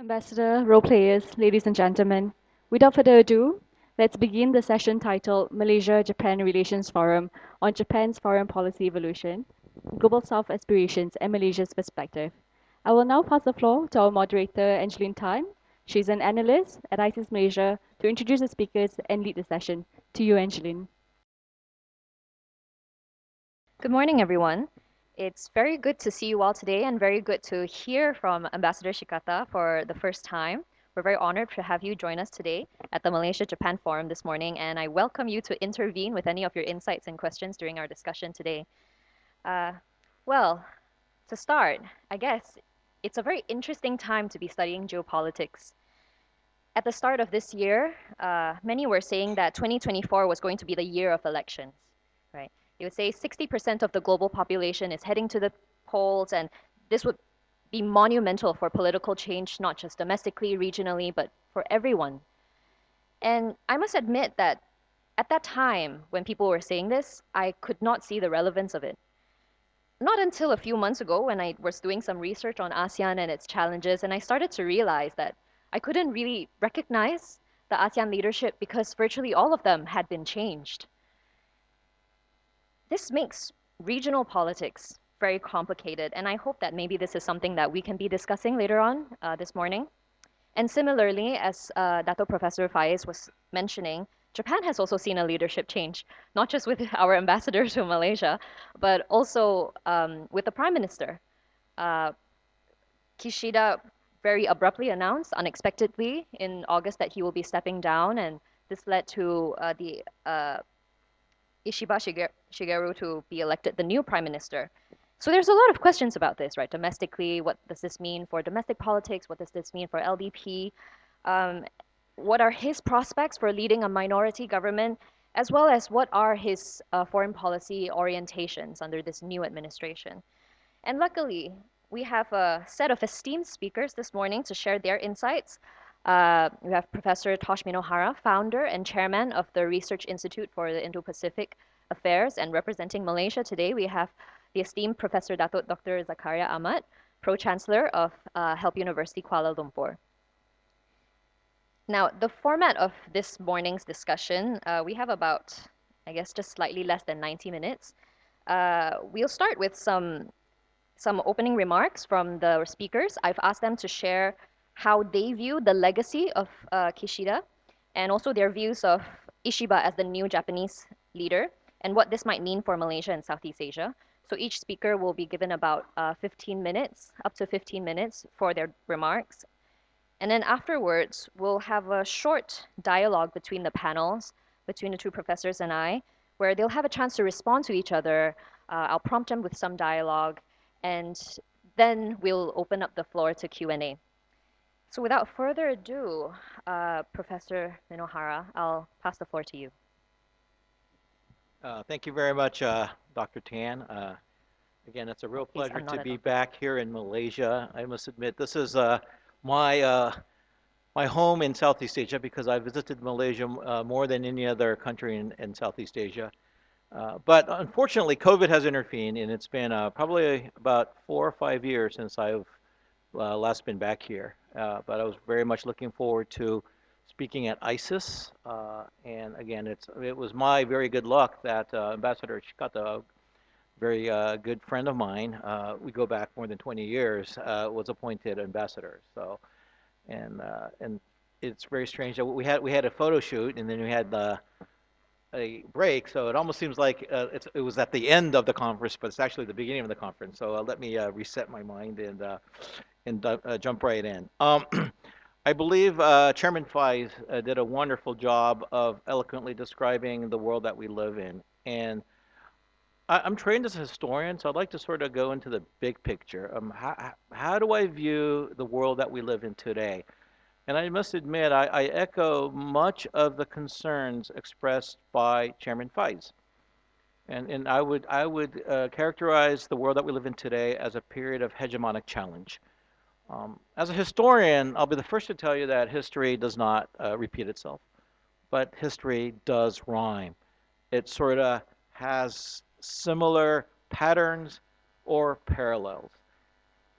Ambassador, role players, ladies and gentlemen, without further ado, let's begin the session titled Malaysia-Japan Relations Forum on Japan's Foreign Policy Evolution, Global South Aspirations and Malaysia's Perspective. I will now pass the floor to our moderator, Angeline Tan. She's an analyst at ISIS Malaysia to introduce the speakers and lead the session. To you, Angeline. Good morning, everyone. It's very good to see you all today and very good to hear from Ambassador Shikata for the first time. We're very honored to have you join us today at the Malaysia-Japan Forum this morning, and I welcome you to intervene with any of your insights and questions during our discussion today. Uh, well, to start, I guess it's a very interesting time to be studying geopolitics. At the start of this year, many were saying that 2024 was going to be the year of elections, right? They would say 60% of the global population is heading to the polls, and this would be monumental for political change, not just domestically, regionally, but for everyone. And I must admit that at that time, when people were saying this, I could not see the relevance of it. Not until a few months ago, when I was doing some research on ASEAN and its challenges, and I started to realize that I couldn't really recognize the ASEAN leadership because virtually all of them had been changed. This makes regional politics very complicated, and I hope that maybe this is something that we can be discussing later on this morning. And similarly, as Dato Professor Faiz was mentioning, Japan has also seen a leadership change, not just with our ambassador to Malaysia, but also with the Prime Minister. Uh, Kishida very abruptly announced, unexpectedly, in August that he will be stepping down, and this led to the Shigeru to be elected the new prime minister. So there's a lot of questions about this, right? Domestically, what does this mean for domestic politics? What does this mean for LDP? Um, what are his prospects for leading a minority government, as well as what are his foreign policy orientations under this new administration? And luckily, we have a set of esteemed speakers this morning to share their insights. We have Professor Tosh Minohara, founder and chairman of the Research Institute for the Indo-Pacific Affairs, and representing Malaysia today, we have the esteemed Professor Datuk Dr. Zakaria Ahmad, Pro-Chancellor of Help University Kuala Lumpur. Now, the format of this morning's discussion, we have about, I guess, just slightly less than 90 minutes. We'll start with some opening remarks from the speakers. I've asked them to share how they view the legacy of Kishida and also their views of Ishiba as the new Japanese leader and what this might mean for Malaysia and Southeast Asia. So each speaker will be given about 15 minutes, up to 15 minutes for their remarks. And then afterwards, we'll have a short dialogue between the panels, between the two professors and I, where they'll have a chance to respond to each other. I'll prompt them with some dialogue, and then we'll open up the floor to Q&A. So without further ado, Professor Minohara, I'll pass the floor to you. Thank you very much, Dr. Tan. Again, it's a real Please, pleasure I'm not to a be doctor. back here in Malaysia. I must admit, this is my my home in Southeast Asia because I visited Malaysia more than any other country in Southeast Asia. But unfortunately, COVID has intervened, and it's been probably about 4 or 5 years since I've last been back here. But I was very much looking forward to speaking at ISIS. And again, it was my very good luck that Ambassador Shikata, a very good friend of mine, we go back more than 20 years, was appointed ambassador. So, and it's very strange that we had a photo shoot, and then we had a break, so it almost seems like it was at the end of the conference, but it's actually the beginning of the conference. So let me reset my mind and jump right in. I believe Chairman Faiz did a wonderful job of eloquently describing the world that we live in. And I'm trained as a historian, so I'd like to sort of go into the big picture. How do I view the world that we live in today? And I must admit, I echo much of the concerns expressed by Chairman Faiz. And I would characterize the world that we live in today as a period of hegemonic challenge. As a historian, I'll be the first to tell you that history does not repeat itself, but history does rhyme. It sort of has similar patterns or parallels.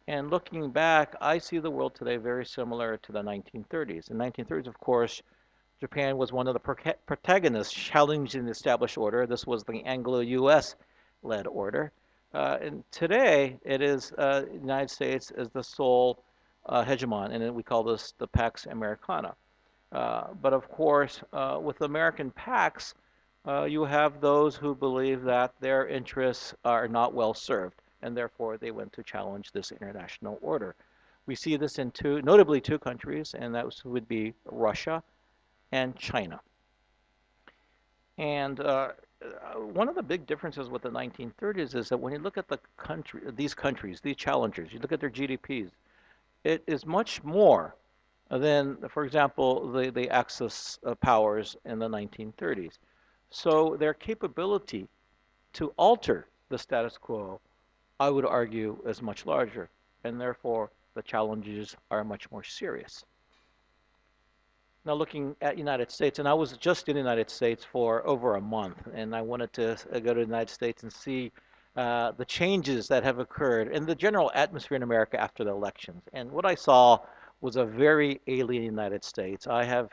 And looking back, I see the world today very similar to the 1930s. In the 1930s, of course, Japan was one of the protagonists challenging the established order. This was the Anglo-US led order. And today, it is the United States as the sole hegemon, and we call this the Pax Americana. But of course, with American Pax, you have those who believe that their interests are not well served, and therefore they went to challenge this international order. We see this in notably two countries, and that would be Russia and China. And one of the big differences with the 1930s is that when you look at these countries, these challengers, you look at their GDPs, it is much more than, for example, the Axis powers in the 1930s. So their capability to alter the status quo, I would argue, is much larger, and therefore the challenges are much more serious. Now looking at United States, and I was just in the United States for over a month, and I wanted to go to the United States and see the changes that have occurred in the general atmosphere in America after the elections. And what I saw was a very alien United States. I have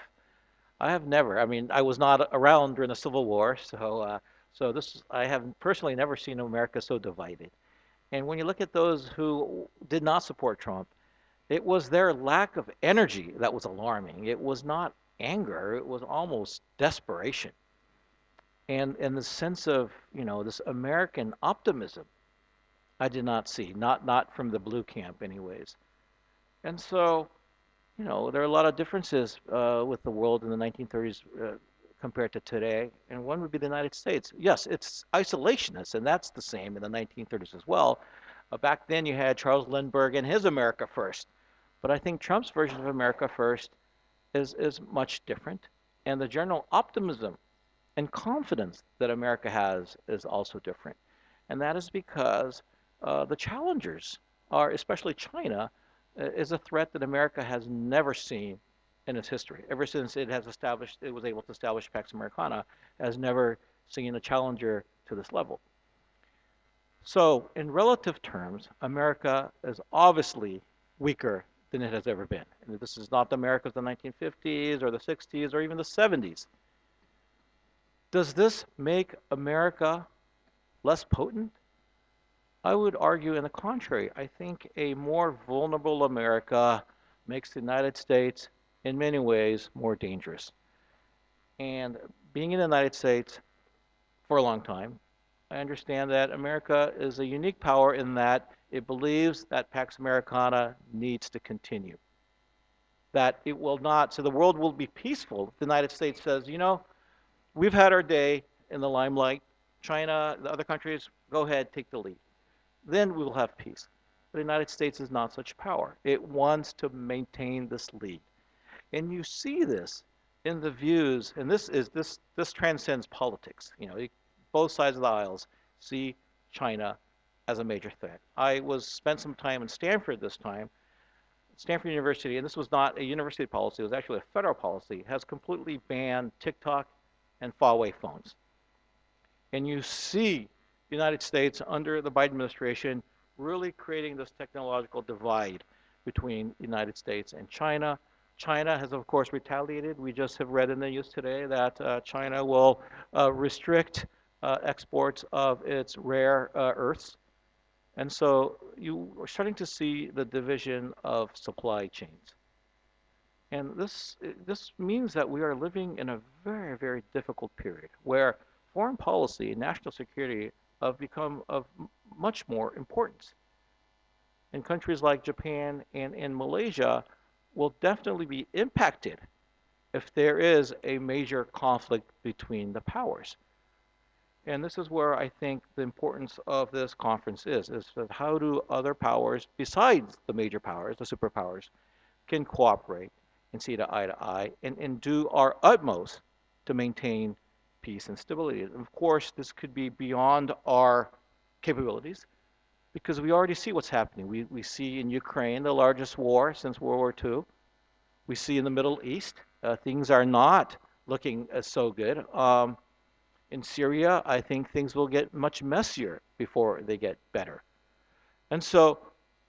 never, I mean, I was not around during the Civil War, I have personally never seen America so divided. And when you look at those who did not support Trump, it was their lack of energy that was alarming. It was not anger, it was almost desperation. And the sense of, this American optimism I did not see, not from the blue camp anyways. And so, there are a lot of differences with the world in the 1930s compared to today, and one would be the United States. Yes, it's isolationist, and that's the same in the 1930s as well. Back then, you had Charles Lindbergh and his America First, but I think Trump's version of America First is much different, and the general optimism and confidence that America has is also different, and that is because the challengers are, especially China, is a threat that America has never seen in its history. Ever since it was able to establish Pax Americana, has never seen a challenger to this level. So, in relative terms, America is obviously weaker than it has ever been. And this is not the America of the 1950s or the 60s or even the 70s. Does this make America less potent? I would argue in the contrary. I think a more vulnerable America makes the United States, in many ways, more dangerous. And being in the United States for a long time, I understand that America is a unique power in that it believes that Pax Americana needs to continue. That it will not, so the world will be peaceful. The United States says, we've had our day in the limelight. China, the other countries, go ahead, take the lead. Then we will have peace. But the United States is not such power. It wants to maintain this lead. And you see this in the views, and this transcends politics. Both sides of the aisles see China as a major threat. I spent some time in Stanford this time. Stanford University, and this was not a university policy, it was actually a federal policy, has completely banned TikTok and Huawei phones. And you see the United States under the Biden administration really creating this technological divide between the United States and China. China has, of course, retaliated. We just have read in the news today that China will restrict exports of its rare earths. And so you are starting to see the division of supply chains. And this means that we are living in a very, very difficult period where foreign policy and national security have become of much more importance. And countries like Japan and Malaysia will definitely be impacted if there is a major conflict between the powers. And this is where I think the importance of this conference is that how do other powers, besides the major powers, the superpowers, can cooperate and see eye to eye and do our utmost to maintain peace and stability. And of course, this could be beyond our capabilities because we already see what's happening. We see in Ukraine the largest war since World War II. We see in the Middle East, things are not looking so good. In Syria, I think things will get much messier before they get better. And so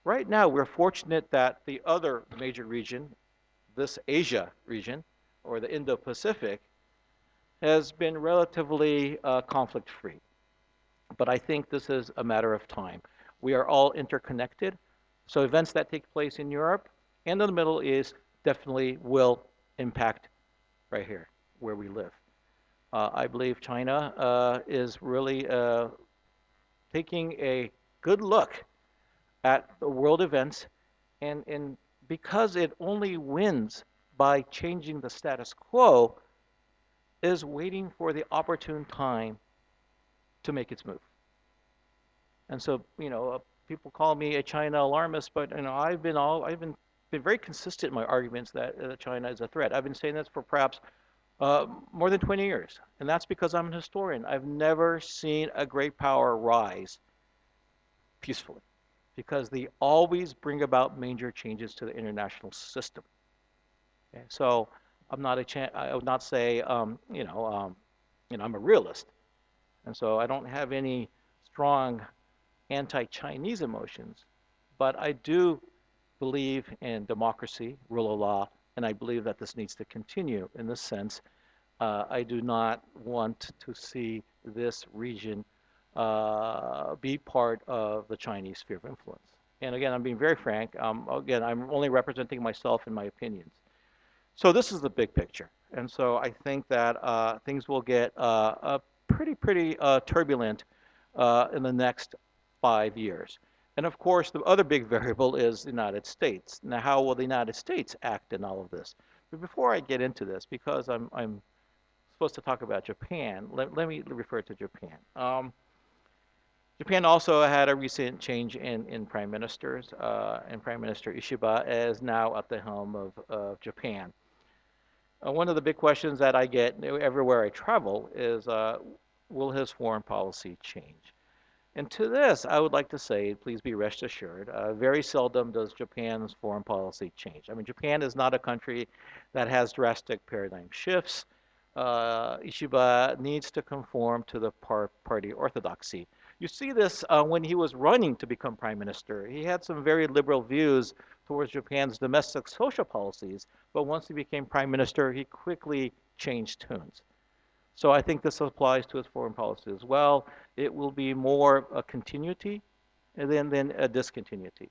Right now, we're fortunate that the other major region, this Asia region, or the Indo-Pacific, has been relatively conflict-free. But I think this is a matter of time. We are all interconnected, so events that take place in Europe and in the Middle East definitely will impact right here where we live. I believe China is really taking a good look at the world events, and because it only wins by changing the status quo, is waiting for the opportune time to make its move. And so, people call me a China alarmist, but I've been very consistent in my arguments that China is a threat. I've been saying this for perhaps more than 20 years, and that's because I'm an historian. I've never seen a great power rise peacefully because they always bring about major changes to the international system. Okay? So I would not say, I'm a realist, and so I don't have any strong anti-Chinese emotions, but I do believe in democracy, rule of law, and I believe that this needs to continue. In this sense, I do not want to see this region be part of the Chinese sphere of influence. And again, I'm being very frank. Again, I'm only representing myself and my opinions. So this is the big picture. And so I think that things will get pretty turbulent in the next 5 years. And of course, the other big variable is the United States. Now, how will the United States act in all of this? But before I get into this, because I'm supposed to talk about Japan, let me refer to Japan. Japan also had a recent change in prime ministers, and Prime Minister Ishiba is now at the helm of Japan. One of the big questions that I get everywhere I travel is, will his foreign policy change? And to this, I would like to say, please be rest assured, very seldom does Japan's foreign policy change. I mean, Japan is not a country that has drastic paradigm shifts. Ishiba needs to conform to the party orthodoxy. You see this when he was running to become prime minister. He had some very liberal views towards Japan's domestic social policies, but once he became prime minister, he quickly changed tunes. So I think this applies to his foreign policy as well. It will be more a continuity and then a discontinuity.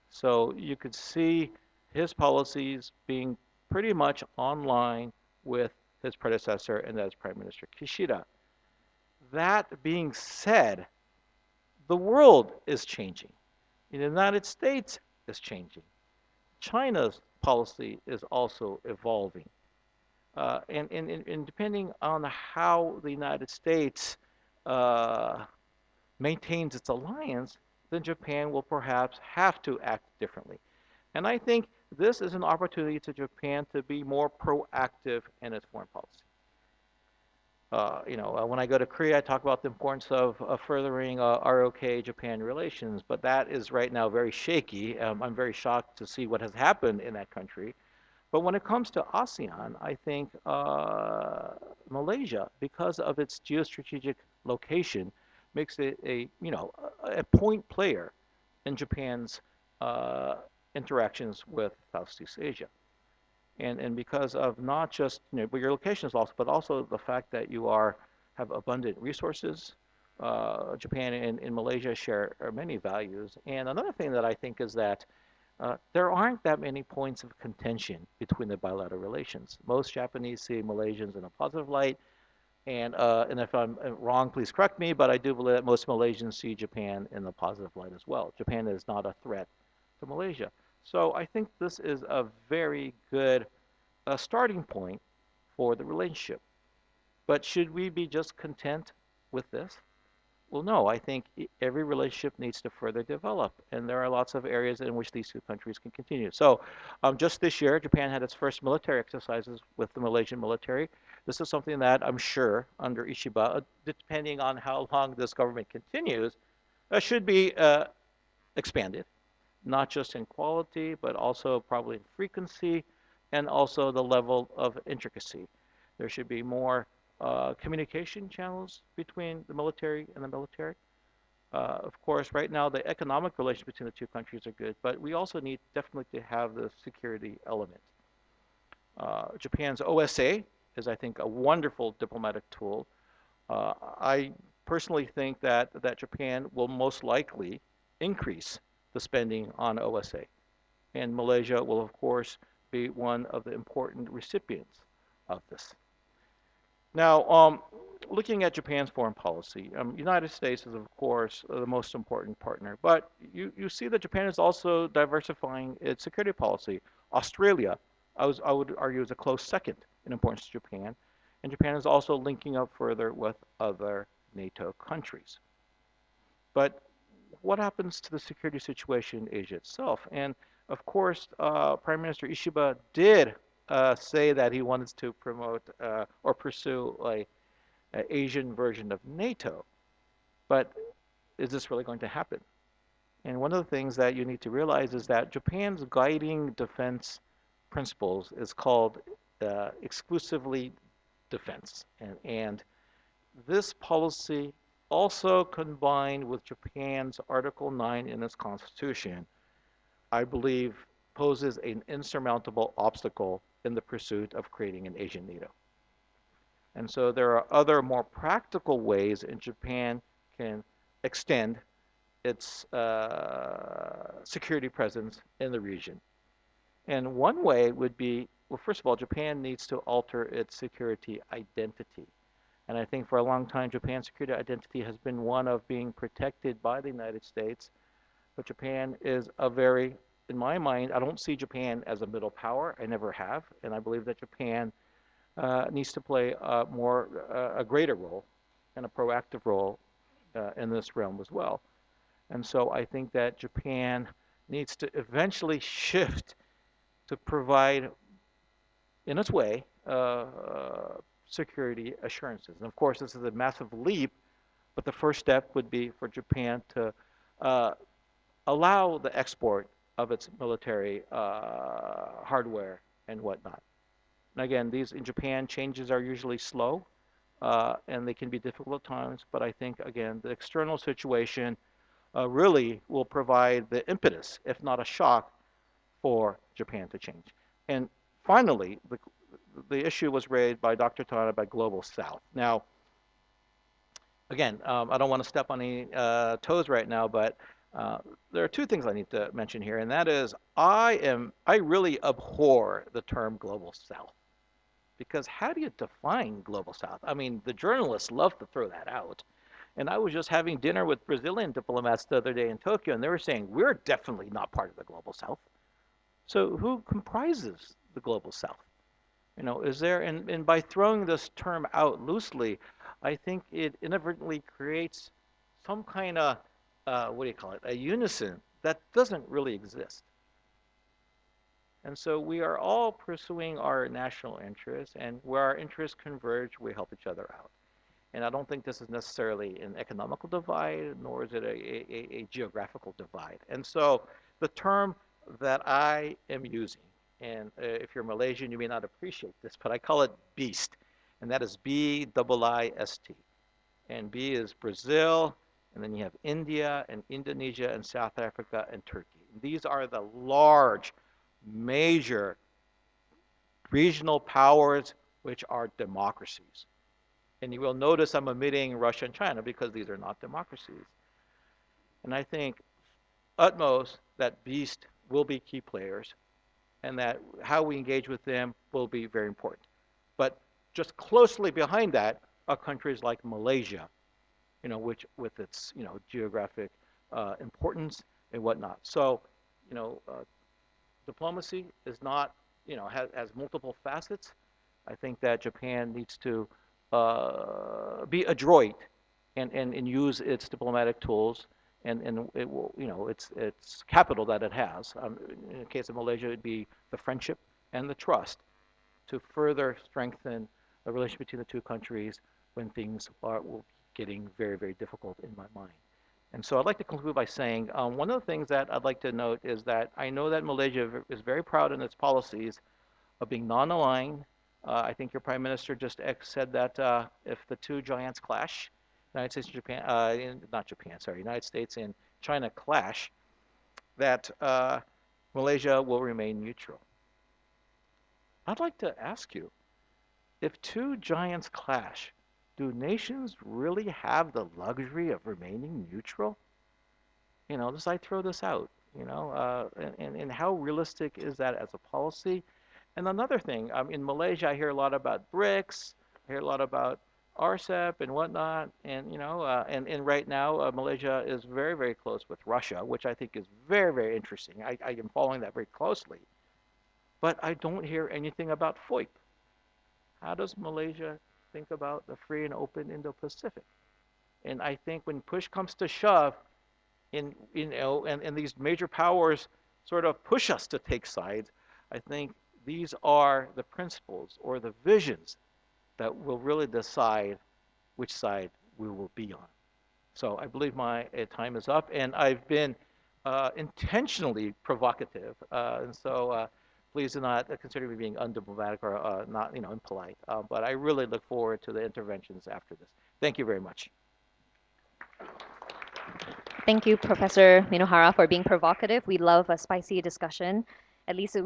So you could see his policies being pretty much online with his predecessor, and that is Prime Minister Kishida. That being said, the world is changing. The United States is changing. China's policy is also evolving. And depending on how the United States uh, maintains its alliance, then Japan will perhaps have to act differently. And I think this is an opportunity to Japan to be more proactive in its foreign policy. When I go to Korea, I talk about the importance of furthering ROK-Japan relations, but that is right now very shaky. I'm very shocked to see what has happened in that country. But when it comes to ASEAN, I think Malaysia, because of its geostrategic location, makes it a point player in Japan's uh, interactions with Southeast Asia. And because of not just but your location is also, but also the fact that you have abundant resources. Japan and Malaysia share many values. And another thing that I think is that there aren't that many points of contention between the bilateral relations. Most Japanese see Malaysians in a positive light, and if I'm wrong, please correct me, but I do believe that most Malaysians see Japan in a positive light as well. Japan is not a threat to Malaysia. So I think this is a very good starting point for the relationship. But should we be just content with this? Well, no, I think every relationship needs to further develop, and there are lots of areas in which these two countries can continue. So, just this year, Japan had its first military exercises with the Malaysian military. This is something that I'm sure under Ishiba, depending on how long this government continues, should be expanded, not just in quality, but also probably in frequency and also the level of intricacy. There should be more communication channels between the military and the military. Of course, right now the economic relations between the two countries are good, but we also need definitely to have the security element. Japan's OSA is, I think, a wonderful diplomatic tool. I personally think that Japan will most likely increase the spending on OSA, and Malaysia will, of course, be one of the important recipients of this. Now, looking at Japan's foreign policy, United States is, of course, the most important partner, but you see that Japan is also diversifying its security policy. Australia, I would argue, is a close second in importance to Japan, and Japan is also linking up further with other NATO countries. But what happens to the security situation in Asia itself? And of course, Prime Minister Ishiba did say that he wanted to promote or pursue an Asian version of NATO. But is this really going to happen? And one of the things that you need to realize is that Japan's guiding defense principles is called exclusively defense. And this policy, also combined with Japan's Article 9 in its constitution, I believe poses an insurmountable obstacle in the pursuit of creating an Asian NATO. And so there are other more practical ways in Japan can extend its security presence in the region. And one way would be, well, first of all, Japan needs to alter its security identity. And I think for a long time, Japan's security identity has been one of being protected by the United States. But Japan is a very, in my mind, I don't see Japan as a middle power. I never have. And I believe that Japan needs to play a greater role and a proactive role in this realm as well. And so I think that Japan needs to eventually shift to provide, in its way, security assurances. And of course, this is a massive leap, but the first step would be for Japan to uh, allow the export of its military hardware and whatnot. And again, these in Japan changes are usually slow, and they can be difficult at times. But I think again, the external situation really will provide the impetus, if not a shock, for Japan to change. And finally, the issue was raised by Dr. Tana about Global South. Now, again, I don't want to step on any toes right now, but there are two things I need to mention here, and that is I really abhor the term Global South because how do you define Global South? I mean, the journalists love to throw that out. And I was just having dinner with Brazilian diplomats the other day in Tokyo, and they were saying, we're definitely not part of the Global South. So who comprises the Global South? Is there, and by throwing this term out loosely, I think it inadvertently creates some kind of, what do you call it, a unison that doesn't really exist. And so we are all pursuing our national interests, and where our interests converge, we help each other out. And I don't think this is necessarily an economical divide, nor is it a geographical divide. And so the term that I am using, and if you're Malaysian, you may not appreciate this, but I call it BEAST, and that is BIIST. And B is Brazil, and then you have India and Indonesia and South Africa and Turkey. These are the large, major regional powers which are democracies. And you will notice I'm omitting Russia and China because these are not democracies. And I think utmost that BEAST will be key players and that how we engage with them will be very important. But just closely behind that are countries like Malaysia, which with its, geographic importance and whatnot. So, diplomacy is not, has multiple facets. I think that Japan needs to be adroit and use its diplomatic tools and it will, its capital that it has. In the case of Malaysia, it'd be the friendship and the trust to further strengthen the relationship between the two countries when things are getting very, very difficult in my mind. And so I'd like to conclude by saying one of the things that I'd like to note is that I know that Malaysia is very proud in its policies of being non-aligned. I think your prime minister just said that if the two giants clash, United States and Japan, not Japan, sorry, United States and China clash, that Malaysia will remain neutral. I'd like to ask you, if two giants clash, do nations really have the luxury of remaining neutral? Just I throw this out, and how realistic is that as a policy? And another thing, in Malaysia, I hear a lot about BRICS, I hear a lot about RCEP and whatnot, and right now Malaysia is very, very close with Russia, which I think is very, very interesting. I am following that very closely, but I don't hear anything about FOIP. How does Malaysia think about the free and open Indo-Pacific? And I think when push comes to shove, and these major powers sort of push us to take sides, I think these are the principles or the visions that will really decide which side we will be on. So I believe my time is up, and I've been intentionally provocative, and so please do not consider me being undiplomatic or not, impolite. But I really look forward to the interventions after this. Thank you very much. Thank you, Professor Minohara, for being provocative. We love a spicy discussion. At least,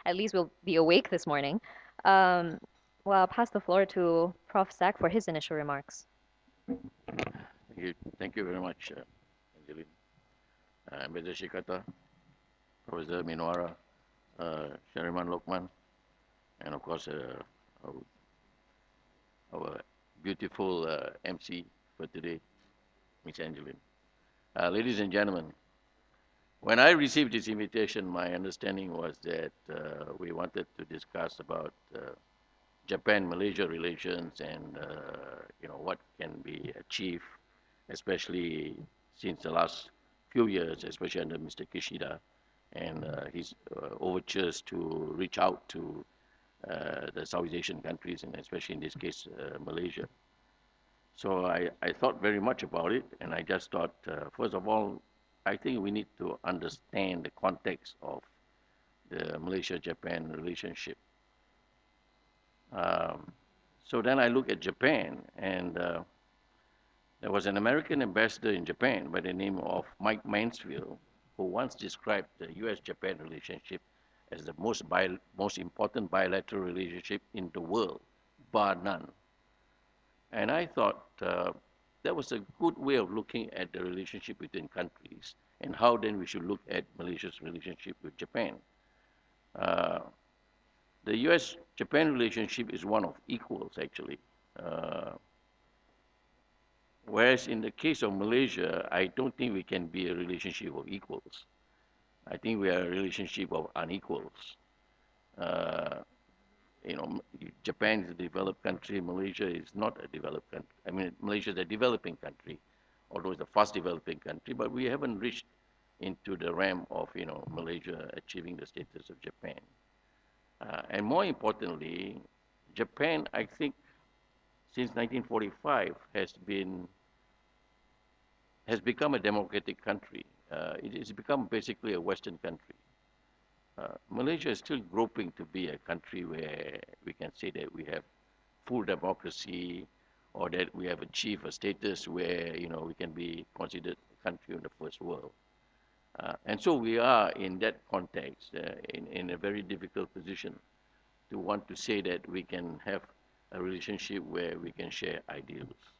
at least we'll be awake this morning. Um, well, I'll pass the floor to Prof. Sack for his initial remarks. Thank you very much, Angeline. Ambassador Shikata, Professor Minohara, Shariman Lokman, and of course our, our beautiful MC for today, Miss Angeline. Ladies and gentlemen, when I received this invitation, my understanding was that we wanted to discuss about Japan-Malaysia relations and what can be achieved, especially since the last few years, especially under Mr. Kishida and his overtures to reach out to the Southeast Asian countries, and especially in this case, Malaysia. So I thought very much about it, and I just thought, first of all, I think we need to understand the context of the Malaysia-Japan relationship. So then I look at Japan, and there was an American ambassador in Japan by the name of Mike Mansfield, who once described the U.S.-Japan relationship as the most important bilateral relationship in the world, bar none. And I thought that was a good way of looking at the relationship between countries and how then we should look at Malaysia's relationship with Japan. Uh, the U.S.-Japan relationship is one of equals, actually. Whereas in the case of Malaysia, I don't think we can be a relationship of equals. I think we are a relationship of unequals. Uh, Japan is a developed country. Malaysia is not a developed country. I mean, Malaysia is a developing country, although it's a fast developing country. But we haven't reached into the realm of Malaysia achieving the status of Japan. And more importantly, Japan, I think, since 1945, has become a democratic country. It has become basically a Western country. Malaysia is still groping to be a country where we can say that we have full democracy, or that we have achieved a status where we can be considered a country in the first world. And so we are in that context in a very difficult position to want to say that we can have a relationship where we can share ideals.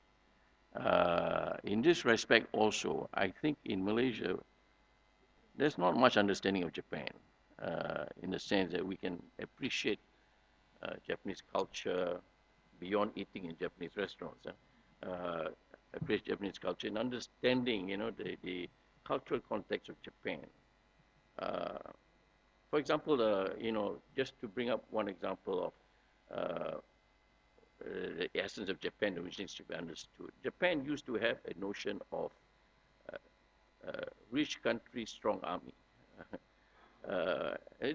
In this respect also, I think in Malaysia, there's not much understanding of Japan in the sense that we can appreciate Japanese culture beyond eating in Japanese restaurants. Appreciate Japanese culture and understanding, the cultural context of Japan. For example, just to bring up one example of the essence of Japan, which needs to be understood. Japan used to have a notion of rich country, strong army.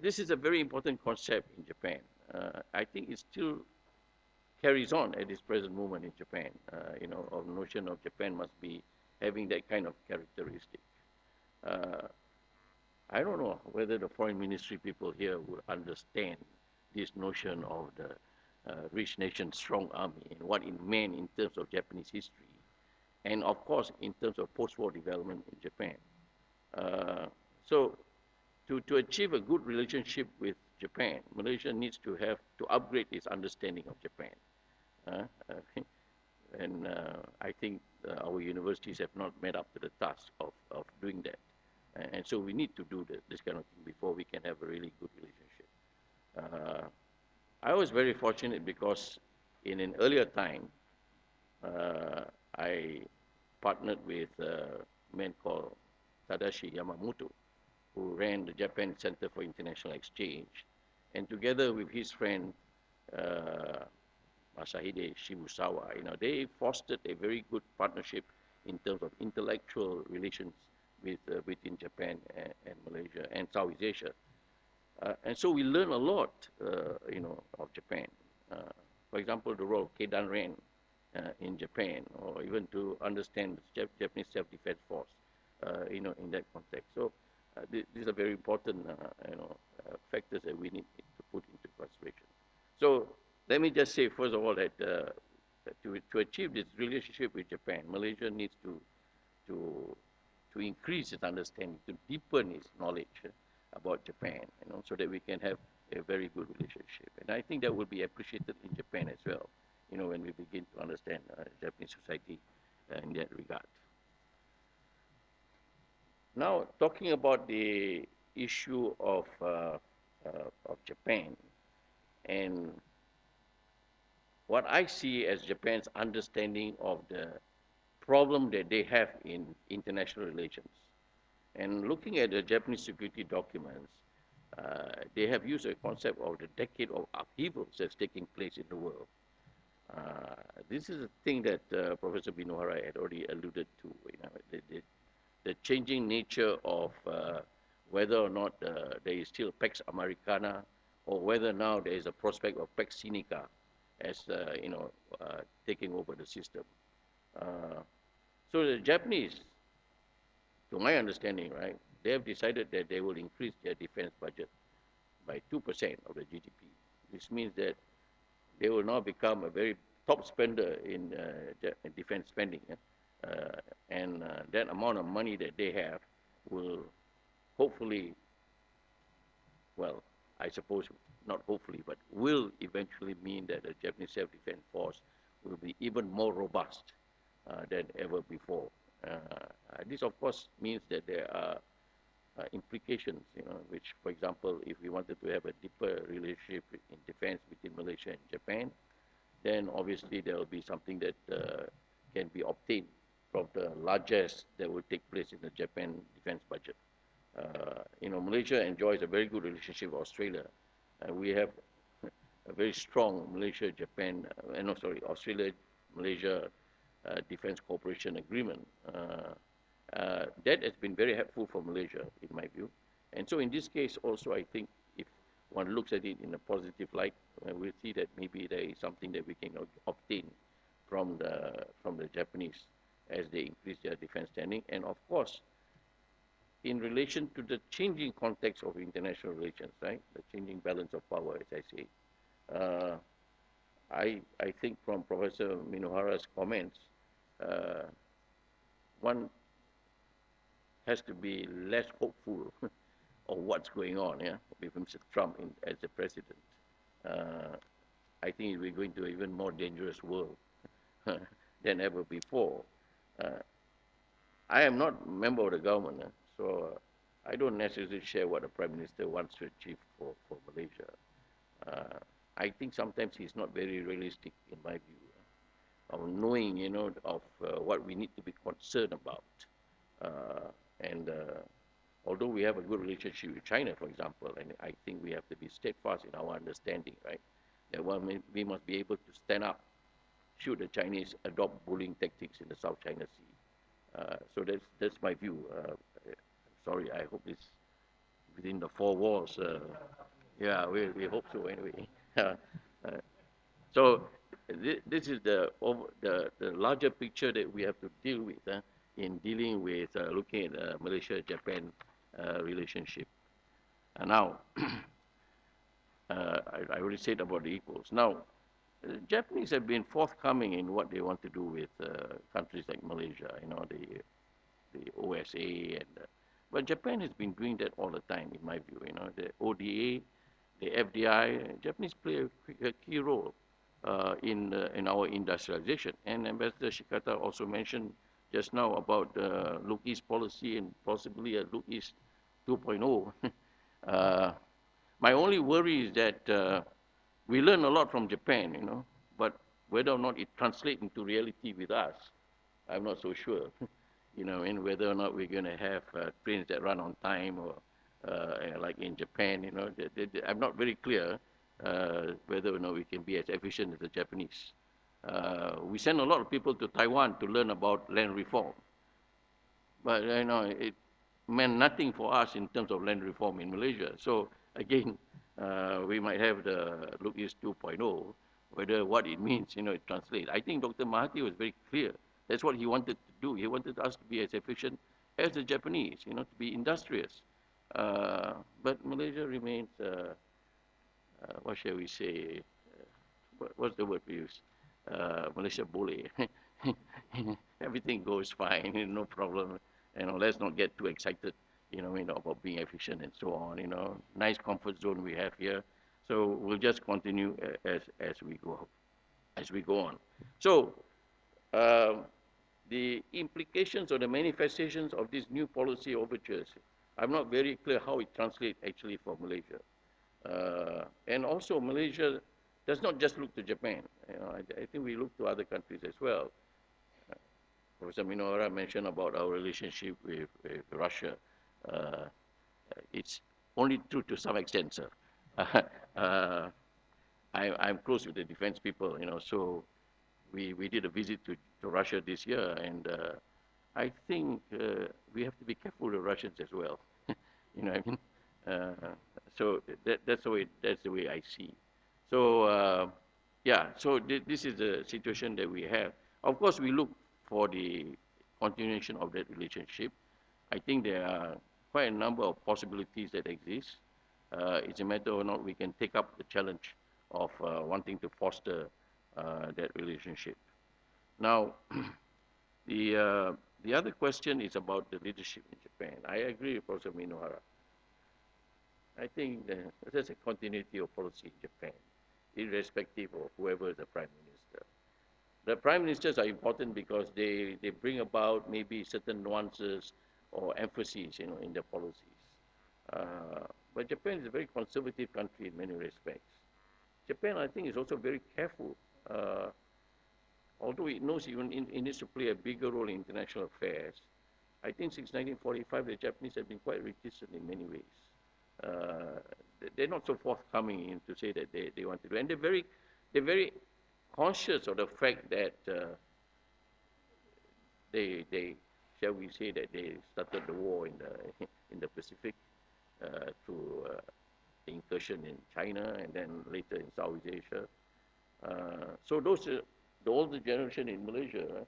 This is a very important concept in Japan. I think it still carries on at this present moment in Japan. Of notion of Japan must be having that kind of characteristic. I don't know whether the foreign ministry people here will understand this notion of the rich nation, strong army, and what it meant in terms of Japanese history. and of course, in terms of post-war development in Japan. Uh, so to achieve a good relationship with Japan, Malaysia needs to upgrade its understanding of Japan. Uh, uh, and I think our universities have not met up to the task of doing that. And so we need to do this kind of thing before we can have a really good relationship. I was very fortunate because in an earlier time, I partnered with a man called Tadashi Yamamoto, who ran the Japan Center for International Exchange. And together with his friend, uh, Masahide Shibusawa, they fostered a very good partnership in terms of intellectual relations between Japan and Malaysia and Southeast Asia. And so we learn a lot, of Japan. Uh, for example, the role of Keidan Ren in Japan, or even to understand the Japanese self-defense force, in that context. So these are very important, factors that we need to put into consideration. So let me just say, first of all, that to achieve this relationship with Japan, Malaysia needs to to increase its understanding, to deepen its knowledge about Japan, so that we can have a very good relationship. And I think that will be appreciated in Japan as well, when we begin to understand Japanese society in that regard. Now, talking about the issue of Japan and what I see as Japan's understanding of the problem that they have in international relations. And looking at the Japanese security documents, they have used a concept of the decade of upheavals that's taking place in the world. This is a thing that Professor Binohara had already alluded to. The changing nature of whether or not there is still Pax Americana, or whether now there is a prospect of Pax Sinica as taking over the system. Uh, so the Japanese, to my understanding, right, they have decided that they will increase their defense budget by 2% of the GDP. This means that they will now become a very top spender in defense spending. And that amount of money that they have will hopefully, well, I suppose not hopefully, but will eventually mean that the Japanese self-defense force will be even more robust than ever before. This, of course, means that there are implications, which, for example, if we wanted to have a deeper relationship in defense between Malaysia and Japan, then obviously there will be something that can be obtained from the largesse that will take place in the Japan defense budget. Malaysia enjoys a very good relationship with Australia. We have a very strong Australia-Malaysia defense cooperation agreement. That has been very helpful for Malaysia, in my view. And so in this case also, I think if one looks at it in a positive light, we'll see that maybe there is something that we can obtain from the Japanese as they increase their defense standing. And of course, in relation to the changing context of international relations, right? The changing balance of power, as I say. Uh, I think from Professor Minohara's comments, uh, one has to be less hopeful of what's going on, yeah, with Mr. Trump as the president. Uh, I think we're going to an even more dangerous world than ever before. Uh, I am not a member of the government, so I don't necessarily share what the Prime Minister wants to achieve for Malaysia. Uh, I think sometimes he's not very realistic, in my view, of knowing, of what we need to be concerned about. And although we have a good relationship with China, for example, and I think we have to be steadfast in our understanding, right? That we must be able to stand up should the Chinese adopt bullying tactics in the South China Sea. So that's my view. Sorry, I hope it's within the four walls. Yeah, we hope so anyway. So this is the larger picture that we have to deal with in dealing with looking at Malaysia-Japan relationship. And now, I already said about the equals. Now, Japanese have been forthcoming in what they want to do with countries like Malaysia, the OSA, but Japan has been doing that all the time, in my view. The ODA, the FDI, Japanese play a key role in our industrialization. And Ambassador Shikata also mentioned just now about Look East policy and possibly a Look East 2.0. uh, my only worry is that we learn a lot from Japan, but whether or not it translates into reality with us, I'm not so sure. And whether or not we're going to have trains that run on time or like in Japan, I'm not very clear whether or not we can be as efficient as the Japanese. We send a lot of people to Taiwan to learn about land reform, but it meant nothing for us in terms of land reform in Malaysia. So again, we might have the Look East 2.0, whether what it means, it translates. I think Dr. Mahathir was very clear. That's what he wanted to do. He wanted us to be as efficient as the Japanese, to be industrious. But Malaysia remains, what shall we say, what's the word we use? Malaysia boleh. Everything goes fine, no problem. Let's not get too excited, about being efficient and so on. Nice comfort zone we have here. So we'll just continue as we go on. So the implications or the manifestations of these new policy overtures, I'm not very clear how it translates actually for Malaysia. And also Malaysia does not just look to Japan. I think we look to other countries as well. Professor Minoara mentioned about our relationship with Russia. Uh, it's only true to some extent, sir. uh, I'm close with the defense people, so we did a visit to Russia this year, and I think we have to be careful with the Russians as well. You know what I mean? So that's the way I see. So yeah, so this is the situation that we have. Of course, we look for the continuation of that relationship. I think there are quite a number of possibilities that exist. It's a matter of not we can take up the challenge of wanting to foster that relationship. Now, the other question is about the leadership in Japan. I agree with Professor Minohara. I think there's a continuity of policy in Japan, irrespective of whoever is the prime minister. The prime ministers are important because they bring about maybe certain nuances or emphases, in their policies. But Japan is a very conservative country in many respects. Japan, I think, is also very careful. Although it knows it needs to play a bigger role in international affairs, I think since 1945, the Japanese have been quite reticent in many ways. Uh, they're not so forthcoming to say that they want to do, and they're very conscious of the fact that they shall we say that they started the war in the in the Pacific through the incursion in China and then later in Southeast Asia. So the older generation in Malaysia,